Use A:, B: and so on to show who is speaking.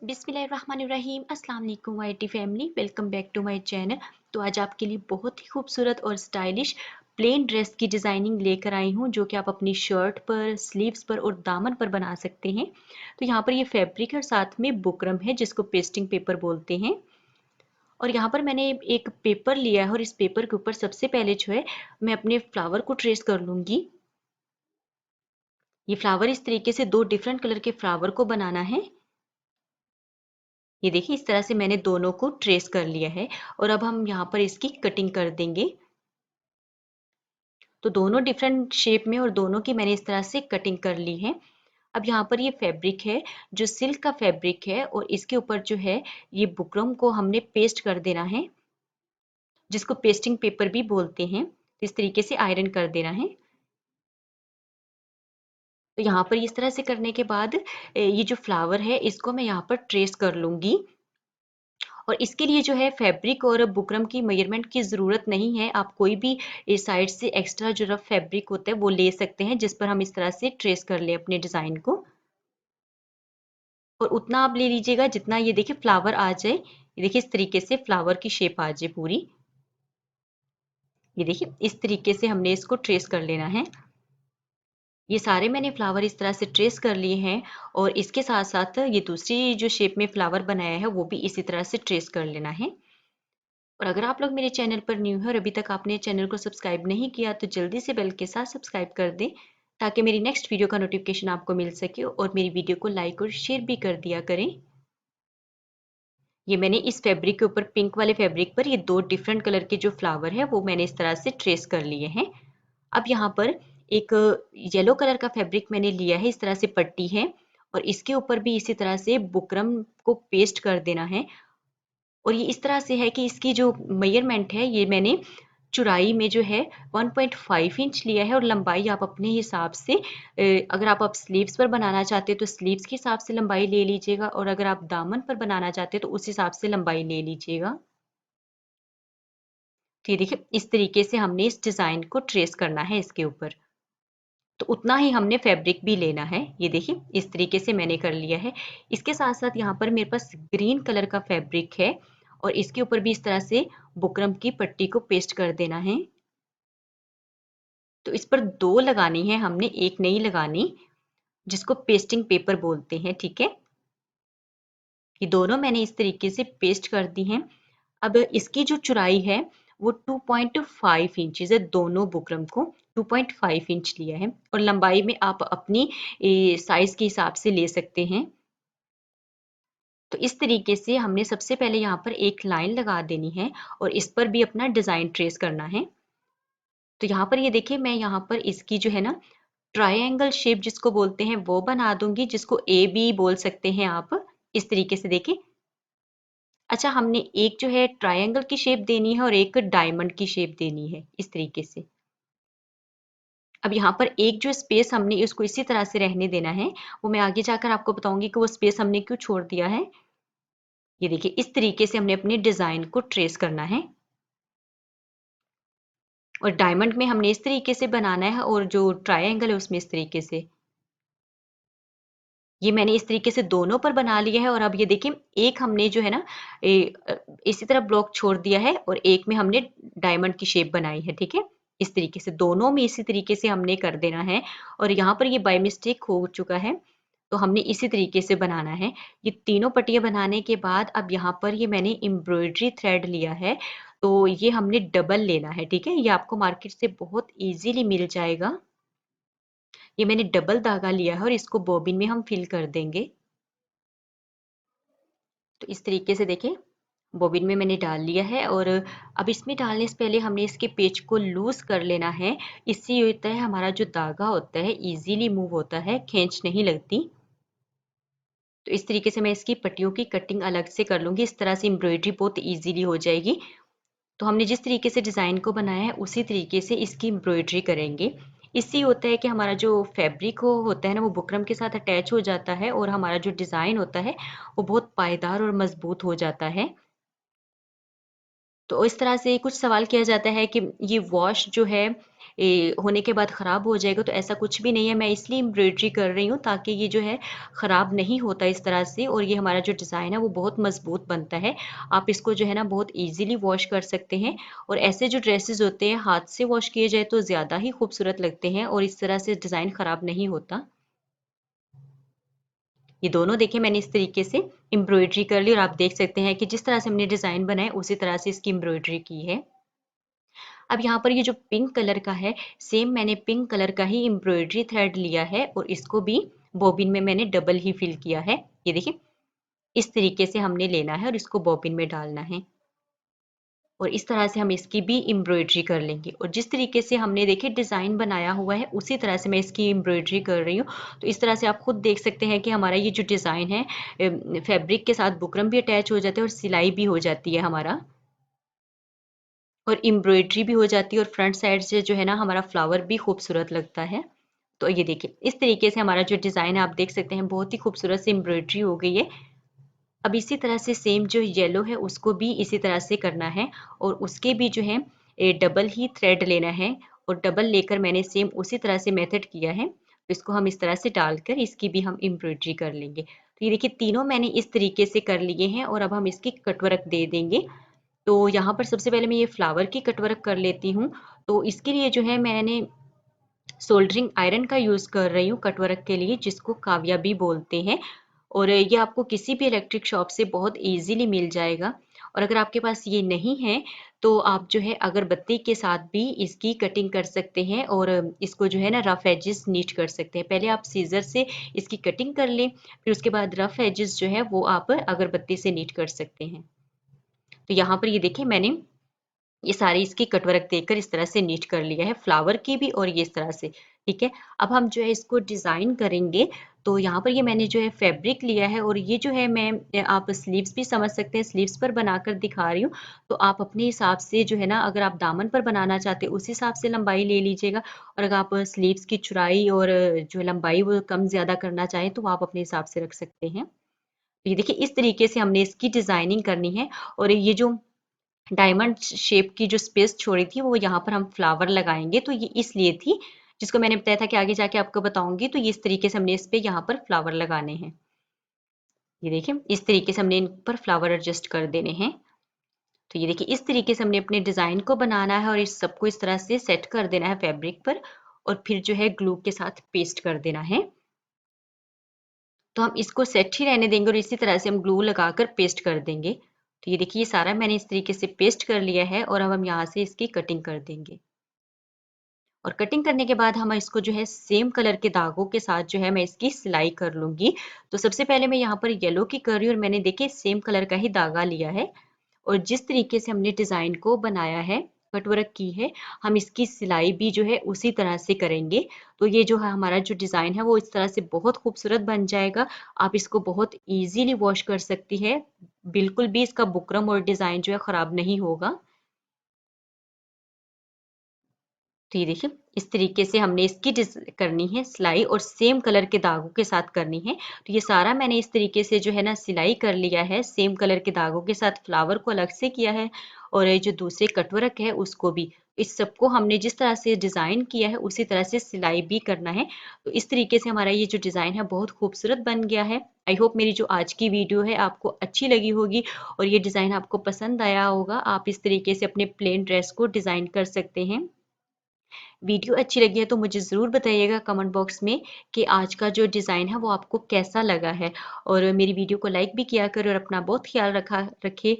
A: बिस्मिल्लाहिर्रहमानिर्रहीम अस्सलाम वालेकुम YT family, welcome back to my channel. तो आज आपके लिए बहुत ही खूबसूरत और स्टाइलिश प्लेन ड्रेस की डिज़ाइनिंग लेकर आई हूँ, जो कि आप अपनी शर्ट पर, स्लीव्स पर और दामन पर बना सकते हैं। तो यहाँ पर ये फैब्रिक है और साथ में बुकरम है, जिसको पेस्टिंग पेपर बोलते हैं। और यहाँ पर मैंने एक पेपर लिया है और इस पेपर के ऊपर सबसे पहले जो है मैं अपने फ्लावर को ट्रेस कर लूँगी। ये फ्लावर इस तरीके से 2 डिफरेंट कलर के फ्लावर को बनाना है। ये देखिए इस तरह से मैंने दोनों को ट्रेस कर लिया है और अब हम यहाँ पर इसकी कटिंग कर देंगे। तो दोनों डिफरेंट शेप में और दोनों की मैंने इस तरह से कटिंग कर ली है। अब यहाँ पर ये फैब्रिक है, जो सिल्क का फैब्रिक है, और इसके ऊपर जो है ये बुकरम को हमने पेस्ट कर देना है, जिसको पेस्टिंग पेपर भी बोलते हैं। तो इस तरीके से आयरन कर देना है। तो यहाँ पर इस तरह से करने के बाद ये जो फ्लावर है इसको मैं यहाँ पर ट्रेस कर लूंगी। और इसके लिए जो है फैब्रिक और बुकरम की मेजरमेंट की ज़रूरत नहीं है। आप कोई भी इस साइड से एक्स्ट्रा जो रफ फैब्रिक होता है वो ले सकते हैं, जिस पर हम इस तरह से ट्रेस कर लें अपने डिज़ाइन को। और उतना आप ले लीजिएगा जितना ये देखिए फ्लावर आ जाए। ये देखिए इस तरीके से फ्लावर की शेप आ जाए पूरी। ये देखिए इस तरीके से हमने इसको ट्रेस कर लेना है। ये सारे मैंने फ्लावर इस तरह से ट्रेस कर लिए हैं और इसके साथ साथ ये दूसरी जो शेप में फ्लावर बनाया है वो भी इसी तरह से ट्रेस कर लेना है। और अगर आप लोग मेरे चैनल पर न्यू है और अभी तक आपने चैनल को सब्सक्राइब नहीं किया तो जल्दी से बेल के साथ सब्सक्राइब कर दें, ताकि मेरी नेक्स्ट वीडियो का नोटिफिकेशन आपको मिल सके, और मेरी वीडियो को लाइक और शेयर भी कर दिया करें। ये मैंने इस फैब्रिक के ऊपर, पिंक वाले फैब्रिक पर, ये 2 डिफरेंट कलर के जो फ्लावर है वो मैंने इस तरह से ट्रेस कर लिए हैं। अब यहाँ पर एक येलो कलर का फैब्रिक मैंने लिया है, इस तरह से पट्टी है, और इसके ऊपर भी इसी तरह से बुकरम को पेस्ट कर देना है। और ये इस तरह से है कि इसकी जो मेजरमेंट है ये मैंने चौड़ाई में जो है 1.5 इंच लिया है, और लंबाई आप अपने हिसाब से, अगर आप स्लीव्स पर बनाना चाहते हैं तो स्लीव्स के हिसाब से लंबाई ले लीजिएगा, और अगर आप दामन पर बनाना चाहते हैं तो उस हिसाब से लंबाई ले लीजिएगा। तो ये देखिए इस तरीके से हमने इस डिज़ाइन को ट्रेस करना है इसके ऊपर। तो उतना ही हमने फैब्रिक भी लेना है। ये देखिए इस तरीके से मैंने कर लिया है। इसके साथ साथ यहाँ पर मेरे पास ग्रीन कलर का फैब्रिक है और इसके ऊपर भी इस तरह से बुकरम की पट्टी को पेस्ट कर देना है। तो इस पर 2 लगानी है हमने, एक नहीं लगानी, जिसको पेस्टिंग पेपर बोलते हैं। ठीक है, ये दोनों मैंने इस तरीके से पेस्ट कर दी हैं। अब इसकी जो चौड़ाई है वो 2.5 इंचेस है, दोनों बुकरम को 2.5 इंच लिया है, और लंबाई में आप अपनी साइज के हिसाब से ले सकते हैं। तो इस तरीके से हमने सबसे पहले यहाँ पर एक लाइन लगा देनी है और इस पर भी अपना डिज़ाइन ट्रेस करना है। तो यहाँ पर ये देखिए मैं यहाँ पर इसकी जो है ना ट्रायंगल शेप जिसको बोलते हैं वो बना दूंगी, जिसको ए बी बोल सकते हैं आप। इस तरीके से देखिए। अच्छा, हमने एक जो है ट्रायंगल की शेप देनी है और एक डायमंड की शेप देनी है, इस तरीके से। अब यहाँ पर एक जो स्पेस हमने उसको इसी तरह से रहने देना है, वो मैं आगे जाकर आपको बताऊंगी कि वो स्पेस हमने क्यों छोड़ दिया है। ये देखिए इस तरीके से हमने अपने डिजाइन को ट्रेस करना है, और डायमंड में हमने इस तरीके से बनाना है, और जो ट्रायंगल है उसमें इस तरीके से। ये मैंने इस तरीके से दोनों पर बना लिया है। और अब ये देखिए एक हमने जो है ना इसी तरह ब्लॉक छोड़ दिया है और एक में हमने डायमंड की शेप बनाई है। ठीक है, इस तरीके से दोनों में इसी तरीके से हमने कर देना है। और यहाँ पर ये बाय मिस्टेक हो चुका है, तो हमने इसी तरीके से बनाना है। ये तीनों पट्टियां बनाने के बाद अब यहाँ पर ये मैंने एम्ब्रॉयडरी थ्रेड लिया है, तो ये हमने डबल लेना है। ठीक है, ये आपको मार्केट से बहुत ईजीली मिल जाएगा। ये मैंने डबल धागा लिया है और इसको बॉबिन में हम फिल कर देंगे। तो इस तरीके से देखिए बॉबिन में मैंने डाल लिया है, और अब इसमें डालने से पहले हमने इसके पेच को लूज कर लेना है। इससे ये होता है हमारा जो धागा होता है इजीली मूव होता है, खींच नहीं लगती। तो इस तरीके से मैं इसकी पट्टियों की कटिंग अलग से कर लूंगी, इस तरह से एम्ब्रॉयडरी बहुत इजीली हो जाएगी। तो हमने जिस तरीके से डिज़ाइन को बनाया है उसी तरीके से इसकी एम्ब्रॉयडरी करेंगे। इससे होता है कि हमारा जो फैब्रिक होता है ना वो बुकरम के साथ अटैच हो जाता है, और हमारा जो डिज़ाइन होता है वो बहुत पायदार और मजबूत हो जाता है। तो इस तरह से कुछ सवाल किया जाता है कि ये वॉश जो है होने के बाद ख़राब हो जाएगा, तो ऐसा कुछ भी नहीं है। मैं इसलिए एम्ब्रॉयडरी कर रही हूँ ताकि ये जो है ख़राब नहीं होता इस तरह से, और ये हमारा जो डिज़ाइन है वो बहुत मज़बूत बनता है। आप इसको जो है ना बहुत ईज़िली वॉश कर सकते हैं, और ऐसे जो ड्रेसेस होते हैं हाथ से वॉश किए जाए तो ज़्यादा ही खूबसूरत लगते हैं, और इस तरह से डिज़ाइन ख़राब नहीं होता। ये दोनों देखिए मैंने इस तरीके से एम्ब्रॉयडरी कर ली, और आप देख सकते हैं कि जिस तरह से हमने डिज़ाइन बनाया उसी तरह से इसकी एम्ब्रॉयडरी की है। अब यहाँ पर ये जो पिंक कलर का है, सेम मैंने पिंक कलर का ही एम्ब्रॉयडरी थ्रेड लिया है, और इसको भी बॉबिन में मैंने डबल ही फिल किया है। ये देखिए इस तरीके से हमने लेना है और इसको बॉबिन में डालना है, और इस तरह से हम इसकी भी एम्ब्रॉयडरी कर लेंगे। और जिस तरीके से हमने देखिए डिज़ाइन बनाया हुआ है उसी तरह से मैं इसकी एम्ब्रॉयडरी कर रही हूँ। तो इस तरह से आप खुद देख सकते हैं कि हमारा ये जो डिज़ाइन है फैब्रिक के साथ बुकरम भी अटैच हो जाता है और सिलाई भी हो जाती है हमारा, और एम्ब्रॉयडरी भी हो जाती है, और फ्रंट साइड से जो है ना हमारा फ्लावर भी खूबसूरत लगता है। तो ये देखिए इस तरीके से हमारा जो डिज़ाइन है आप देख सकते हैं बहुत ही खूबसूरत सी एम्ब्रॉयडरी हो गई है। अब इसी तरह से सेम जो येलो है उसको भी इसी तरह से करना है, और उसके भी जो है डबल ही थ्रेड लेना है, और डबल लेकर मैंने सेम उसी तरह से मेथड किया है। तो इसको हम इस तरह से डालकर इसकी भी हम एम्ब्रॉयडरी कर लेंगे। तो ये देखिए तीनों मैंने इस तरीके से कर लिए हैं, और अब हम इसकी कटवर्क दे देंगे। तो यहाँ पर सबसे पहले मैं ये फ्लावर की कटवर्क कर लेती हूँ। तो इसके लिए जो है मैंने सोल्डरिंग आयरन का यूज़ कर रही हूँ कटवर्क के लिए, जिसको काव्या भी बोलते हैं, और ये आपको किसी भी इलेक्ट्रिक शॉप से बहुत इजीली मिल जाएगा। और अगर आपके पास ये नहीं है तो आप जो है अगरबत्ती के साथ भी इसकी कटिंग कर सकते हैं, और इसको जो है ना रफ एजेस नीट कर सकते हैं। पहले आप सीजर से इसकी कटिंग कर लें, फिर उसके बाद रफ एजेस जो है वो आप अगरबत्ती से नीट कर सकते हैं। तो यहाँ पर ये देखिए मैंने ये सारी इसकी कटवर्क देकर इस तरह से नीट कर लिया है, फ्लावर की भी और ये इस तरह से। ठीक है, अब हम जो है इसको डिज़ाइन करेंगे। तो यहाँ पर ये मैंने जो है फैब्रिक लिया है, और ये जो है मैं आप स्लीव्स भी समझ सकते हैं, स्लीव्स पर बनाकर दिखा रही हूँ। तो आप अपने हिसाब से जो है ना अगर आप दामन पर बनाना चाहते हैं उस हिसाब से लंबाई ले लीजिएगा, और अगर आप स्लीव्स की चौड़ाई और जो है लंबाई वो कम ज़्यादा करना चाहें तो आप अपने हिसाब से रख सकते हैं। तो ये देखिए इस तरीके से हमने इसकी डिज़ाइनिंग करनी है, और ये जो डायमंड शेप की जो स्पेस छोड़ी थी वो यहाँ पर हम फ्लावर लगाएंगे। तो ये इसलिए थी, जिसको मैंने बताया था कि आगे जाके आपको बताऊंगी। तो ये इस तरीके से हमने इस पे यहाँ पर फ्लावर लगाने हैं। ये देखिए इस तरीके से हमने इन पर फ्लावर एडजस्ट कर देने हैं। तो ये देखिए इस तरीके से हमने अपने डिजाइन को बनाना है, और इस सबको इस तरह से सेट कर देना है फैब्रिक पर, और फिर जो है ग्लू के साथ पेस्ट कर देना है। तो हम इसको सेट ही रहने देंगे, और इसी तरह से हम ग्लू लगाकर पेस्ट कर देंगे। तो ये देखिए ये सारा मैंने इस तरीके से पेस्ट कर लिया है, और अब हम यहाँ से इसकी कटिंग कर देंगे। और कटिंग करने के बाद हम इसको जो है सेम कलर के धागों के साथ जो है मैं इसकी सिलाई कर लूंगी। तो सबसे पहले मैं यहाँ पर येलो की कर रही हूँ, और मैंने देखिए सेम कलर का ही धागा लिया है, और जिस तरीके से हमने डिजाइन को बनाया है कटवर्क की है, हम इसकी सिलाई भी जो है उसी तरह से करेंगे। तो ये जो है हमारा जो डिजाइन है वो इस तरह से बहुत खूबसूरत बन जाएगा। आप इसको बहुत इजीली वॉश कर सकती है, बिल्कुल भी इसका बुकरम और डिजाइन जो है खराब नहीं होगा। तो ये देखिए इस तरीके से हमने इसकी करनी है सिलाई, और सेम कलर के धागों के साथ करनी है। तो ये सारा मैंने इस तरीके से जो है ना सिलाई कर लिया है, सेम कलर के धागों के साथ फ्लावर को अलग से किया है, और ये जो दूसरे कटवर्क है उसको भी, इस सबको हमने जिस तरह से डिज़ाइन किया है उसी तरह से सिलाई भी करना है। तो इस तरीके से हमारा ये जो डिज़ाइन है बहुत खूबसूरत बन गया है। आई होप मेरी जो आज की वीडियो है आपको अच्छी लगी होगी, और ये डिज़ाइन आपको पसंद आया होगा। आप इस तरीके से अपने प्लेन ड्रेस को डिज़ाइन कर सकते हैं। वीडियो अच्छी लगी है तो मुझे ज़रूर बताइएगा कमेंट बॉक्स में कि आज का जो डिज़ाइन है वो आपको कैसा लगा है, और मेरी वीडियो को लाइक भी किया करो, और अपना बहुत ख्याल रखिए।